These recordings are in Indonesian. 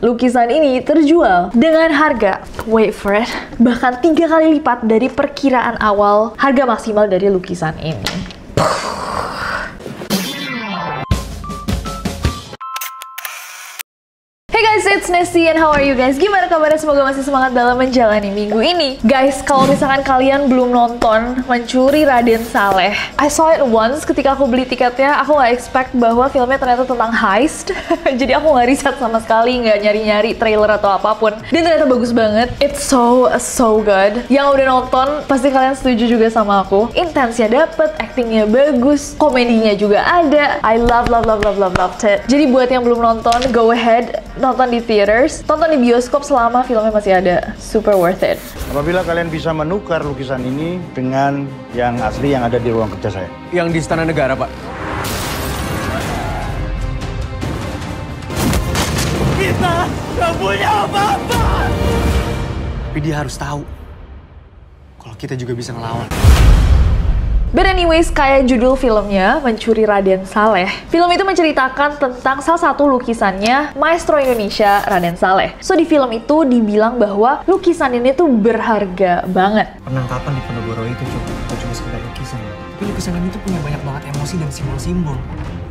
Lukisan ini terjual dengan harga, wait for it, bahkan 3 kali lipat dari perkiraan awal harga maksimal dari lukisan ini. Hey guys, it's Nessie and how are you guys? Gimana kabarnya? Semoga masih semangat dalam menjalani minggu ini. Guys, kalau misalkan kalian belum nonton Mencuri Raden Saleh, I saw it once ketika aku beli tiketnya. Aku nggak expect bahwa filmnya ternyata tentang heist. Jadi aku nggak riset sama sekali, nggak nyari-nyari trailer atau apapun. Dan ternyata bagus banget. It's so good. Yang udah nonton, pasti kalian setuju juga sama aku. Intensnya dapet, actingnya bagus, komedinya juga ada. I loved it. Jadi buat yang belum nonton, go ahead, nonton di theaters, tonton di bioskop selama filmnya masih ada. Super worth it. Apabila kalian bisa menukar lukisan ini dengan yang asli yang ada di ruang kerja saya. Yang di Istana Negara, Pak. Kita nggak punya apa-apa. Tapi dia harus tahu kalau kita juga bisa ngelawan. But anyways, kayak judul filmnya, Mencuri Raden Saleh. Film itu menceritakan tentang salah satu lukisannya Maestro Indonesia, Raden Saleh. So, di film itu dibilang bahwa lukisan ini tuh berharga banget. Penangkapan di Ponorogo itu cuma sekedar lukisan. Tapi lukisan ini tuh punya banyak banget emosi dan simbol-simbol.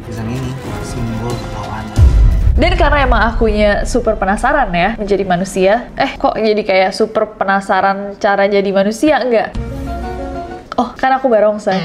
Lukisan ini simbol perlawanan. Dan karena emang akunya super penasaran ya menjadi manusia. Kok jadi kayak super penasaran cara jadi manusia? Enggak. Oh, karena aku barongsai.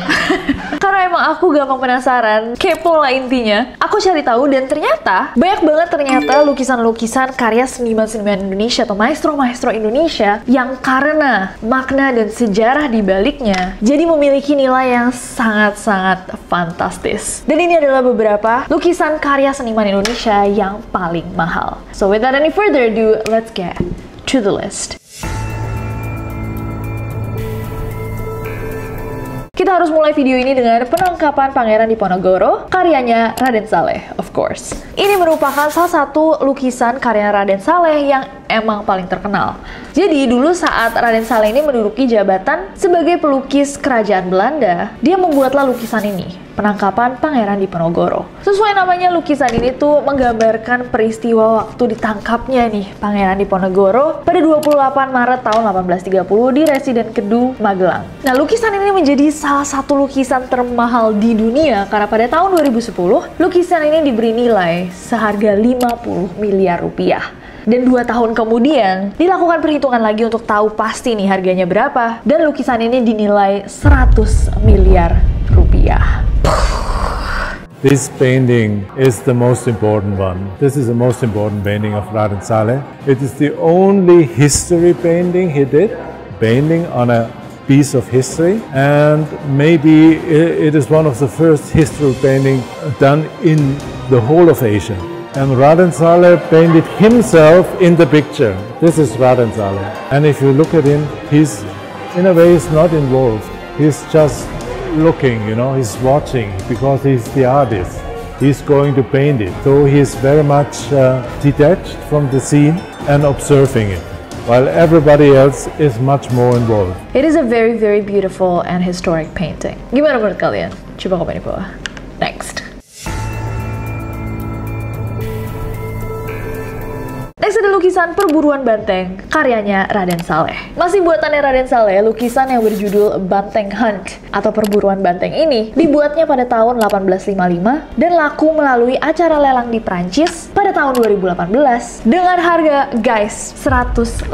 Karena emang aku gampang penasaran, kepo lah intinya. Aku cari tahu dan ternyata banyak banget lukisan-lukisan karya seniman-seniman Indonesia atau maestro-maestro Indonesia yang karena makna dan sejarah di baliknya jadi memiliki nilai yang sangat-sangat fantastis. Dan ini adalah beberapa lukisan karya seniman Indonesia yang paling mahal. So without any further ado, let's get to the list. Kita harus mulai video ini dengan penangkapan Pangeran Diponegoro, karyanya Raden Saleh, of course. Ini merupakan salah satu lukisan karya Raden Saleh yang emang paling terkenal. Jadi dulu saat Raden Saleh ini menduduki jabatan sebagai pelukis kerajaan Belanda, dia membuatlah lukisan ini, penangkapan Pangeran Diponegoro. Sesuai namanya, lukisan ini tuh menggambarkan peristiwa waktu ditangkapnya nih Pangeran Diponegoro pada 28 Maret tahun 1830 di Residen Kedu, Magelang. Nah, lukisan ini menjadi salah satu lukisan termahal di dunia karena pada tahun 2010, lukisan ini diberi nilai seharga 50 miliar rupiah. Dan 2 tahun kemudian, dilakukan perhitungan lagi untuk tahu pasti nih harganya berapa. Dan lukisan ini dinilai 100 miliar rupiah. This painting is the most important one. This is the most important painting of Raden Saleh. It is the only history painting he did, painting on a piece of history, and maybe it is one of the first history painting done in the whole of Asia. And Raden Saleh painted himself in the picture. This is Raden Saleh. And if you look at him, he's, in a way, he's not involved. He's just looking, you know, he's watching because he's the artist. He's going to paint it. So he's very much detached from the scene and observing it, while everybody else is much more involved. It is a very beautiful and historic painting. Gimana menurut kalian? Coba komen di bawah. Next. Next ada lukisan Perburuan Banteng, karyanya Raden Saleh. Masih buatannya Raden Saleh, lukisan yang berjudul Banteng Hunt atau Perburuan Banteng ini dibuatnya pada tahun 1855 dan laku melalui acara lelang di Prancis pada tahun 2018 dengan harga, guys, 150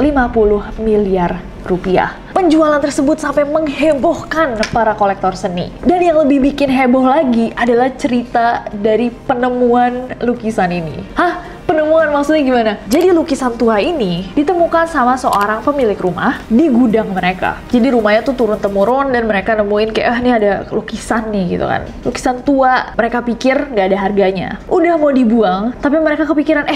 miliar rupiah. Penjualan tersebut sampai menghebohkan para kolektor seni. Dan yang lebih bikin heboh lagi adalah cerita dari penemuan lukisan ini. Hah? Penemuan maksudnya gimana? Jadi lukisan tua ini ditemukan sama seorang pemilik rumah di gudang mereka. Jadi rumahnya tuh turun-temurun dan mereka nemuin kayak, ini ada lukisan nih gitu kan. Lukisan tua, mereka pikir nggak ada harganya. Udah mau dibuang, tapi mereka kepikiran,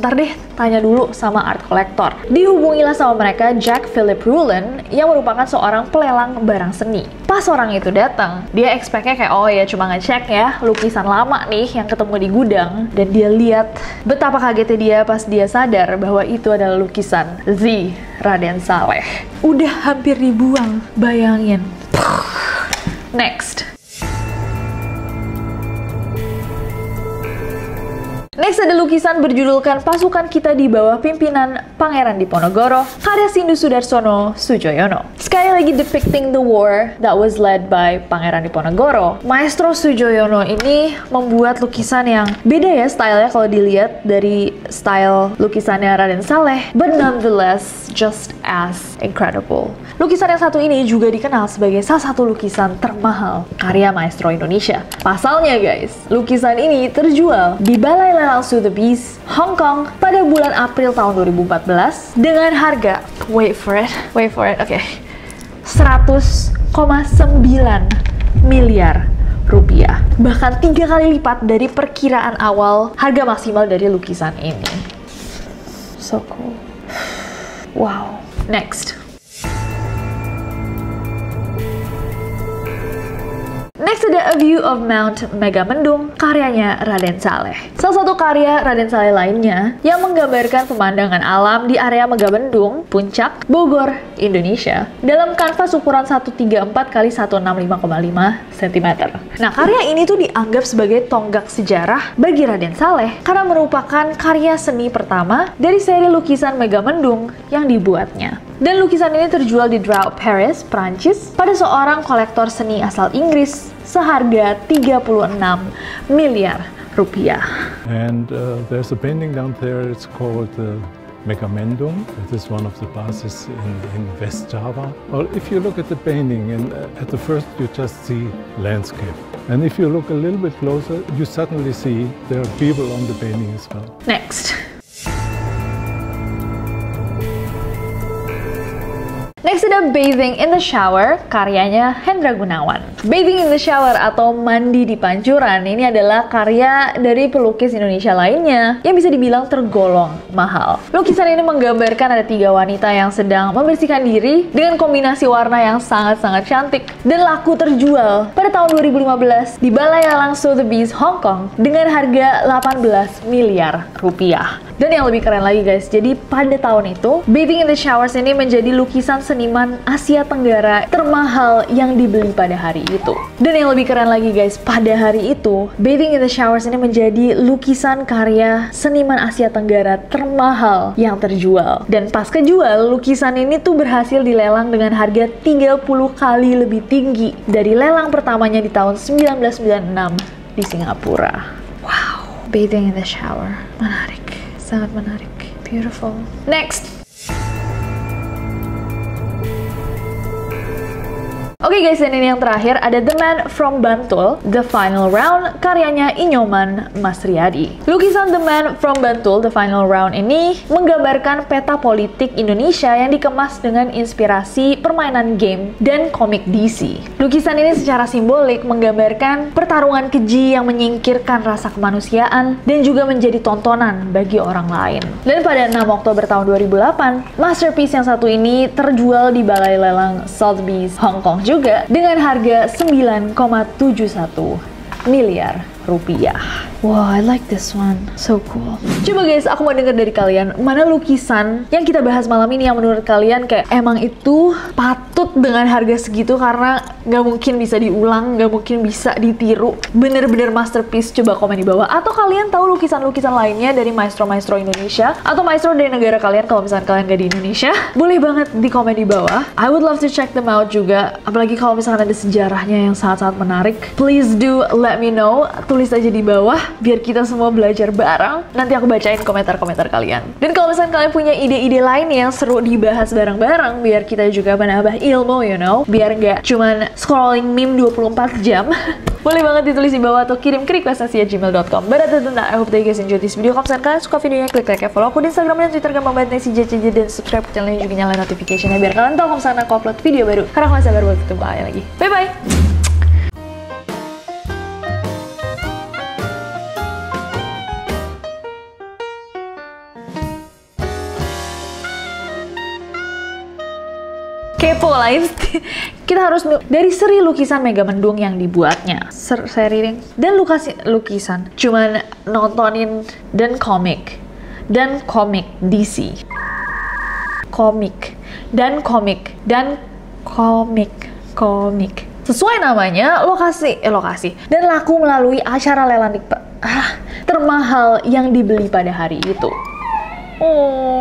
ntar deh tanya dulu sama art collector. Dihubungilah sama mereka Jack Philip Rulon yang merupakan seorang pelelang barang seni. Pas orang itu datang, dia expect-nya kayak, oh ya cuma ngecek ya lukisan lama nih yang ketemu di gudang. Dan dia lihat betapa kagetnya dia pas dia sadar bahwa itu adalah lukisan The Raden Saleh. Udah hampir dibuang, bayangin. Next. Next ada lukisan berjudulkan Pasukan Kita di Bawah Pimpinan Pangeran Diponegoro, karya Sindu Sudarsono Soejoyono. Sekali lagi depicting the war that was led by Pangeran Diponegoro. Maestro Soejoyono ini membuat lukisan yang beda ya stylenya kalau dilihat dari style lukisannya Raden Saleh, but nonetheless just as incredible. Lukisan yang satu ini juga dikenal sebagai salah satu lukisan termahal karya maestro Indonesia. Pasalnya guys, lukisan ini terjual di Balai Lelang Sotheby's, Hong Kong pada bulan April tahun 2014 dengan harga, wait for it, oke, 100,9 miliar rupiah. Bahkan 3 kali lipat dari perkiraan awal harga maksimal dari lukisan ini. So cool. Wow. Next. Next ada A View of Mount Megamendung, karyanya Raden Saleh. Salah satu karya Raden Saleh lainnya yang menggambarkan pemandangan alam di area Megamendung, Puncak, Bogor, Indonesia dalam kanvas ukuran 134 x 165,5 cm. Nah, karya ini tuh dianggap sebagai tonggak sejarah bagi Raden Saleh karena merupakan karya seni pertama dari seri lukisan Megamendung yang dibuatnya. Dan lukisan ini terjual di Drought Paris, Prancis pada seorang kolektor seni asal Inggris seharga 36 miliar rupiah. And there's a painting down there, it's called Megamendung. It is one of the passes in West Java. Well, if you look at the painting, and at the first you just see landscape. And if you look a little bit closer, you suddenly see there are people on the painting as well. Next. Next ada Bathing in the Shower, karyanya Hendra Gunawan. Bathing in the Shower atau Mandi di Pancuran ini adalah karya dari pelukis Indonesia lainnya yang bisa dibilang tergolong mahal. Lukisan ini menggambarkan ada 3 wanita yang sedang membersihkan diri dengan kombinasi warna yang sangat-sangat cantik dan laku terjual pada tahun 2015 di Balai Lelang Sotheby's, Hong Kong dengan harga 18 miliar rupiah. Dan yang lebih keren lagi guys, jadi pada tahun itu Bathing in the Showers ini menjadi lukisan seniman Asia Tenggara termahal yang dibeli pada hari itu. Dan yang lebih keren lagi guys, pada hari itu Bathing in the Showers ini menjadi lukisan karya seniman Asia Tenggara termahal yang terjual. Dan pas kejual, lukisan ini tuh berhasil dilelang dengan harga 30 kali lebih tinggi dari lelang pertamanya di tahun 1996 di Singapura. Wow, Bathing in the Shower, menarik. Sangat menarik. Beautiful. Next. Oke guys, dan ini yang terakhir ada The Man from Bantul, The Final Round, karyanya Inyoman Masriadi. Lukisan The Man from Bantul, The Final Round ini menggambarkan peta politik Indonesia yang dikemas dengan inspirasi permainan game dan komik DC. Lukisan ini secara simbolik menggambarkan pertarungan keji yang menyingkirkan rasa kemanusiaan dan juga menjadi tontonan bagi orang lain. Dan pada 6 Oktober tahun 2008, masterpiece yang satu ini terjual di Balai Lelang Sotheby's, Hong Kong juga dengan harga 9,71 miliar rupiah. Wow, I like this one. So cool. Coba guys, aku mau denger dari kalian, mana lukisan yang kita bahas malam ini yang menurut kalian kayak emang itu patut dengan harga segitu karena nggak mungkin bisa diulang, nggak mungkin bisa ditiru. Bener-bener masterpiece, coba komen di bawah. Atau kalian tahu lukisan-lukisan lainnya dari maestro-maestro Indonesia atau maestro dari negara kalian kalau misalnya kalian nggak di Indonesia. Boleh banget di komen di bawah. I would love to check them out juga. Apalagi kalau misalnya ada sejarahnya yang sangat-sangat menarik. Please do let me know. Tulis aja di bawah biar kita semua belajar bareng. Nanti aku bacain komentar-komentar kalian. Dan kalau misalnya kalian punya ide-ide lain yang seru dibahas bareng-bareng biar kita juga menambah ilmu, you know, biar nggak cuman scrolling meme 24 jam. Boleh banget ditulis di bawah atau kirim ke request@gmail.com. But other than that, I hope that you guys enjoy this video. Kalau misalnya kalian suka videonya, klik like, follow aku di Instagram dan Twitter gampang banget CJCJ, dan subscribe ke channel ini juga nyalain notification-nya biar kalian tahu kalau misalnya aku upload video baru. Karena aku masih sabar buat ketemu kalian lagi. Bye bye. Kepo lain, kita harus dari seri lukisan Megamendung yang dibuatnya, seri dan lukisan, cuman nontonin dan komik DC, komik sesuai namanya lokasi dan laku melalui acara lelang termahal yang dibeli pada hari itu. Oh.